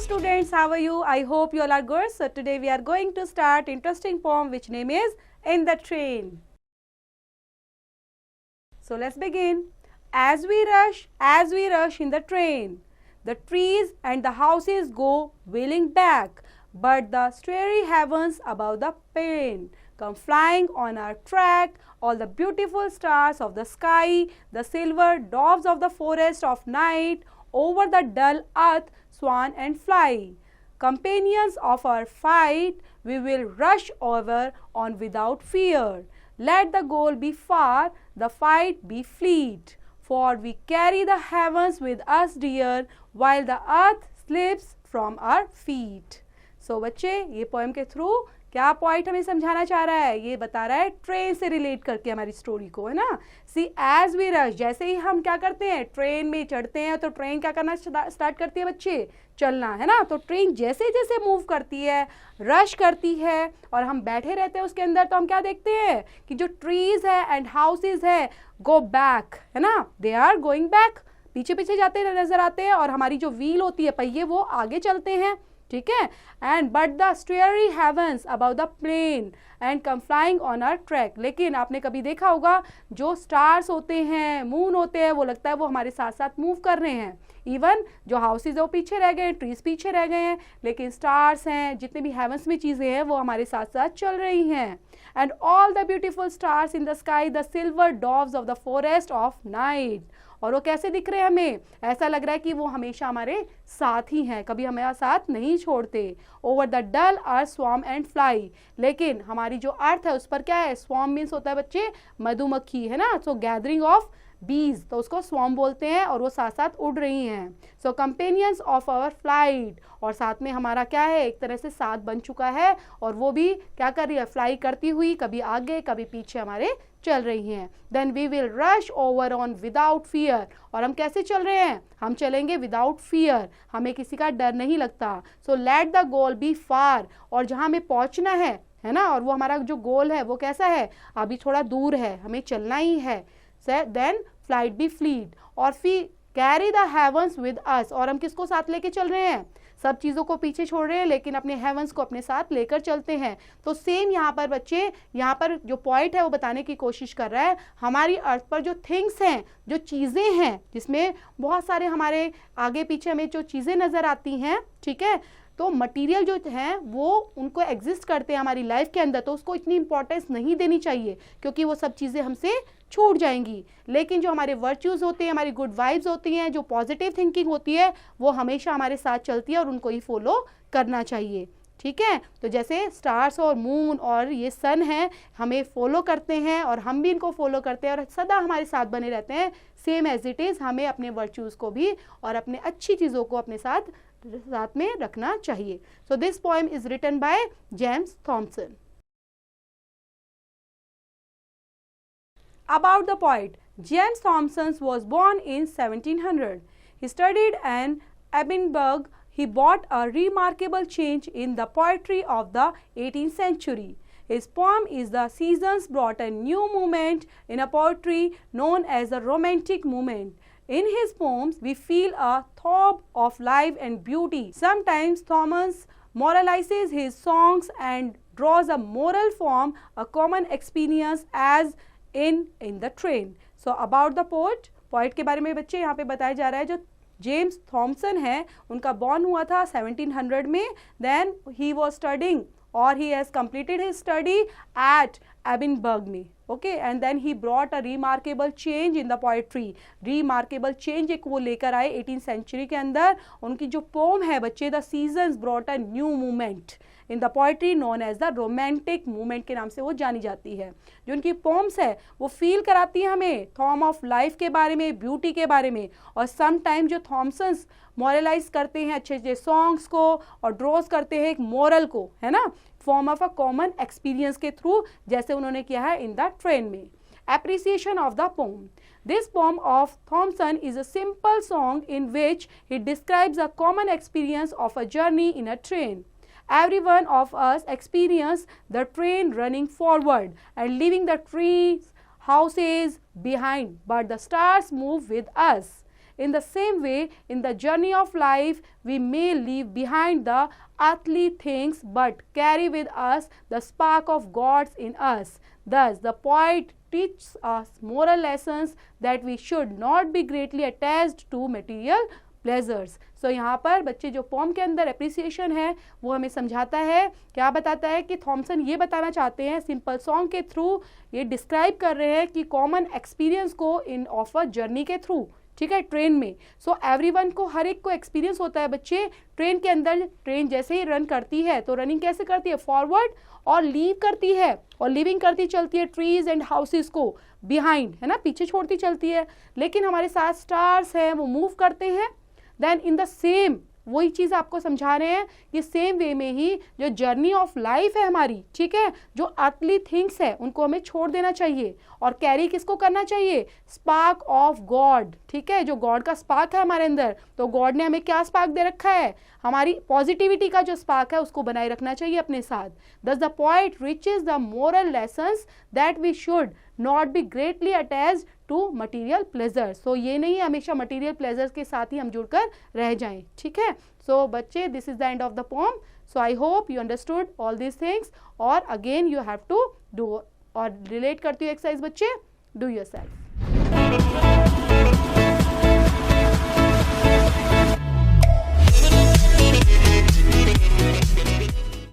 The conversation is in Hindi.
students, how are you? I hope you all are good. So today we are going to start interesting poem which name is In the Train. So let's begin. As we rush in the train, the trees and the houses go wheeling back, but the starry heavens above the pane come flying on our track, all the beautiful stars of the sky, the silver doves of the forest of night, over the dull earth swan and fly. Companions of our fight, we will rush over on without fear. Let the goal be far, the fight be fleet, for we carry the heavens with us dear, while the earth slips from our feet. So बच्चे, ये पोएम के थ्रू क्या पॉइंट हमें समझाना चाह रहा है? ये बता रहा है ट्रेन से रिलेट करके हमारी स्टोरी को, है ना. सी एज वी रश, जैसे ही हम क्या करते हैं, ट्रेन में चढ़ते हैं तो ट्रेन क्या करना स्टार्ट करती है बच्चे, चलना, है ना. तो ट्रेन जैसे जैसे मूव करती है, रश करती है और हम बैठे रहते हैं उसके अंदर, तो हम क्या देखते हैं कि जो ट्रीज है एंड हाउसेज है गो बैक, है ना, दे आर गोइंग बैक, पीछे पीछे जाते नजर आते हैं, और हमारी जो व्हील होती है, पहिए, वो आगे चलते हैं. ठीक है. And but the starry heavens about the plane and come flying on our track. लेकिन आपने कभी देखा होगा जो स्टार्स होते हैं, मून होते हैं, वो लगता है वो हमारे साथ साथ मूव कर रहे हैं. इवन जो हाउसेज है वो पीछे रह गए, ट्रीज पीछे रह गए हैं, लेकिन स्टार्स हैं, जितने भी हेवंस में चीज़ें हैं वो हमारे साथ साथ चल रही हैं. And all the beautiful stars in the sky, the silver doves of the forest of night. और वो कैसे दिख रहे हैं हमें? ऐसा लग रहा है कि वो हमेशा हमारे साथ ही हैं, कभी हमारा साथ नहीं छोड़ते. Over the dull earth swarm and fly. लेकिन हमारी जो अर्थ है उस पर क्या है? स्वॉर्म मीन्स होता है बच्चे मधुमक्खी, है ना. सो गैदरिंग ऑफ बीज, तो उसको स्वॉर्म बोलते हैं, और वो साथ साथ उड़ रही हैं. सो कंपेनियंस ऑफ आवर फ्लाइट, और साथ में हमारा क्या है, एक तरह से साथ बन चुका है, और वो भी क्या कर रही है, फ्लाई करती हुई कभी आगे कभी पीछे हमारे चल रही हैं. Then we will rush over on without fear. और हम कैसे चल रहे हैं? हम चलेंगे विदाउट फियर, हमें किसी का डर नहीं लगता. So let the goal be far, और जहाँ हमें पहुँचना है ना, और वो हमारा जो गोल है वो कैसा है, अभी थोड़ा दूर है, हमें चलना ही है. देन फ्लाइट बी फ्लीट, और फिर carry the heavens with us, और हम किसको साथ लेके चल रहे हैं? सब चीज़ों को पीछे छोड़ रहे हैं, लेकिन अपने हेवंस को अपने साथ लेकर चलते हैं. तो सेम यहाँ पर बच्चे, यहाँ पर जो पॉइंट है वो बताने की कोशिश कर रहा है, हमारी अर्थ पर जो थिंग्स हैं, जो चीज़ें हैं, जिसमें बहुत सारे हमारे आगे पीछे हमें जो चीज़ें नज़र आती हैं, ठीक है, तो मटेरियल जो हैं वो उनको एग्जिस्ट करते हैं हमारी लाइफ के अंदर, तो उसको इतनी इंपॉर्टेंस नहीं देनी चाहिए, क्योंकि वो सब चीज़ें हमसे छूट जाएंगी. लेकिन जो हमारे वर्च्यूज़ होते हैं, हमारी गुड वाइब्स होती हैं, जो पॉजिटिव थिंकिंग होती है, वो हमेशा हमारे साथ चलती है, और उनको ही फॉलो करना चाहिए. ठीक है. तो जैसे स्टार्स और मून और ये सन हैं, हमें फॉलो करते हैं और हम भी इनको फॉलो करते हैं और सदा हमारे साथ बने रहते हैं. सेम एज इट इज़ हमें अपने वर्च्यूज़ को भी और अपने अच्छी चीज़ों को अपने साथ में रखना चाहिए. So this poem is written by James Thomson. About the poet, James Thomson was born in 1700. He studied in Edinburgh. He brought a remarkable change in the poetry of the 18th century. His poem is The Seasons brought a new movement in a poetry known as the Romantic movement. In his poems, we feel a throb of life and beauty. Sometimes Thomas moralizes his songs and draws a moral from a common experience as in the train. So about the poet के बारे में बच्चे यहाँ पे बताया जा रहा है. जो जेम्स थॉमसन है, उनका बॉर्न हुआ था 1700 में. देन ही वॉज स्टडिंग, और he has completed his study at Edinburgh में. Okay. And then he brought a remarkable change in the poetry. Remarkable change एक वो लेकर आए 18th सेंचुरी के अंदर. उनकी जो पोम है बच्चे, the seasons brought a new movement in the poetry known as the romantic movement के नाम से वो जानी जाती है. जो उनकी पोम्स है वो फील कराती है हमें थॉम ऑफ लाइफ के बारे में, ब्यूटी के बारे में. और सम टाइम जो थॉमसन्स मॉरलाइज करते हैं अच्छे अच्छे सॉन्ग्स को, और ड्रॉज करते हैं एक मोरल को, है ना, form of a common experience के थ्रू, जैसे उन्होंने किया है इन द ट्रेन में. Appreciation of the poem. This poem of Thomson is a simple song in which he describes a common experience of a journey in a train. Every one of us experience the train running forward and leaving the trees, houses behind, but the stars move with us. In the same way, in the journey of life, we may leave behind the earthly things but carry with us the spark of God's in us. Thus, the poet teaches us moral lessons that we should not be greatly attached to material pleasures. So यहाँ पर बच्चे जो पोम के अंदर एप्रिसिएशन है वो हमें समझाता है, क्या बताता है कि थॉमसन ये बताना चाहते हैं सिंपल सॉन्ग के थ्रू, ये डिस्क्राइब कर रहे हैं कि कॉमन एक्सपीरियंस को इन ऑफ अ जर्नी के थ्रू, ठीक है, ट्रेन में. सो एवरीवन को, हर एक को एक्सपीरियंस होता है बच्चे ट्रेन के अंदर. ट्रेन जैसे ही रन करती है तो रनिंग कैसे करती है, फॉरवर्ड और लीव करती है, और लिविंग करती चलती है ट्रीज एंड हाउसेस को बिहाइंड, है ना, पीछे छोड़ती चलती है. लेकिन हमारे साथ स्टार्स हैं, वो मूव करते हैं. देन इन द सेम, वही चीज़ आपको समझा रहे हैं कि सेम वे में ही जो जर्नी ऑफ लाइफ है हमारी, ठीक है, जो अर्थली थिंग्स है उनको हमें छोड़ देना चाहिए और कैरी किसको करना चाहिए, स्पार्क ऑफ गॉड, ठीक है, जो गॉड का स्पार्क है हमारे अंदर. तो गॉड ने हमें क्या स्पार्क दे रखा है, हमारी पॉजिटिविटी का जो स्पार्क है उसको बनाए रखना चाहिए अपने साथ. Thus the poet reaches the moral lessons that we should not be greatly attached to material pleasure. So ये नहीं हमेशा मटीरियल प्लेजर्स के साथ ही हम जुड़कर रह जाएं, ठीक है. सो बच्चे, this is the end of the poem. So I hope you understood all these things. और again you have to do, और रिलेट करती हूँ एक्सरसाइज बच्चे, डू योरसेल्फ.